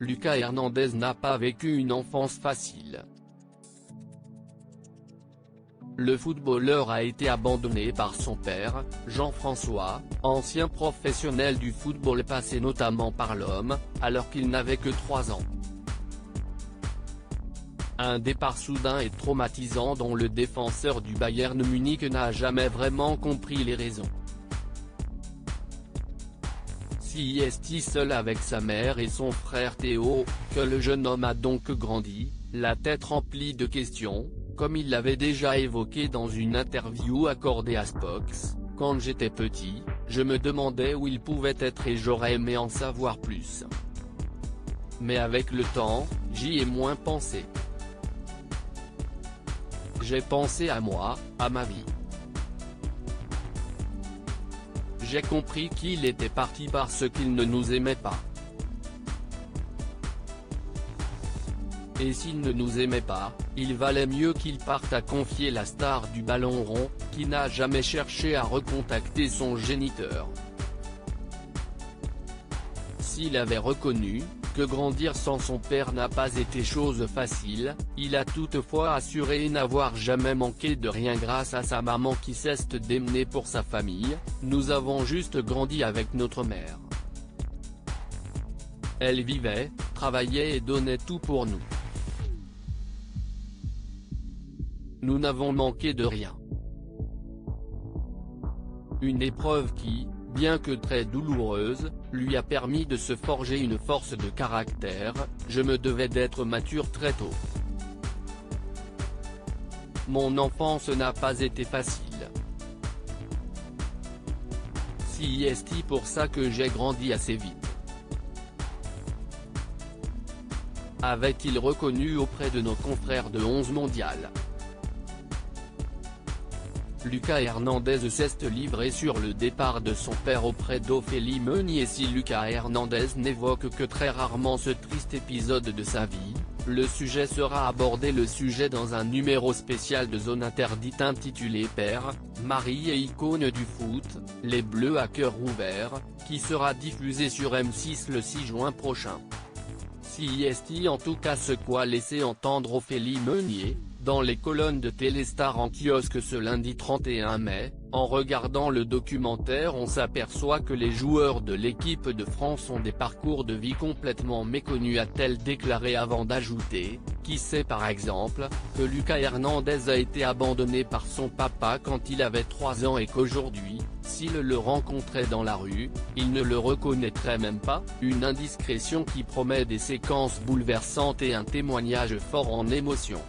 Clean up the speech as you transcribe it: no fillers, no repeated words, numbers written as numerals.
Lucas Hernandez n'a pas vécu une enfance facile. Le footballeur a été abandonné par son père, Jean-François, ancien professionnel du football passé notamment par l'Homme, alors qu'il n'avait que 3 ans. Un départ soudain et traumatisant dont le défenseur du Bayern Munich n'a jamais vraiment compris les raisons. Si est seul avec sa mère et son frère Théo, que le jeune homme a donc grandi, la tête remplie de questions, comme il l'avait déjà évoqué dans une interview accordée à Spox. Quand j'étais petit, je me demandais où il pouvait être et j'aurais aimé en savoir plus. Mais avec le temps, j'y ai moins pensé. J'ai pensé à moi, à ma vie. J'ai compris qu'il était parti parce qu'il ne nous aimait pas. Et s'il ne nous aimait pas, il valait mieux qu'il parte, à confier la star du ballon rond, qui n'a jamais cherché à recontacter son géniteur. S'il avait reconnu que grandir sans son père n'a pas été chose facile, il a toutefois assuré n'avoir jamais manqué de rien grâce à sa maman qui cesse de démener pour sa famille. Nous avons juste grandi avec notre mère. Elle vivait, travaillait et donnait tout pour nous. Nous n'avons manqué de rien. Une épreuve qui, bien que très douloureuse, lui a permis de se forger une force de caractère. Je me devais d'être mature très tôt. Mon enfance n'a pas été facile. C'est pour ça que j'ai grandi assez vite. Avait-il reconnu auprès de nos confrères de 11 mondial. Lucas Hernandez s'est livré sur le départ de son père auprès d'Ophélie Meunier. Si Lucas Hernandez n'évoque que très rarement ce triste épisode de sa vie, le sujet sera abordé dans un numéro spécial de Zone Interdite intitulé Père, Mari et icône du foot, les Bleus à cœur ouvert, qui sera diffusé sur M6 le 6 juin prochain. Si en tout cas ce qu'a laissé entendre Ophélie Meunier, dans les colonnes de Téléstar en kiosque ce lundi 31 mai, en regardant le documentaire on s'aperçoit que les joueurs de l'équipe de France ont des parcours de vie complètement méconnus, a-t-elle déclaré avant d'ajouter: qui sait par exemple, que Lucas Hernandez a été abandonné par son papa quand il avait 3 ans et qu'aujourd'hui, s'il le rencontrait dans la rue, il ne le reconnaîtrait même pas, une indiscrétion qui promet des séquences bouleversantes et un témoignage fort en émotion.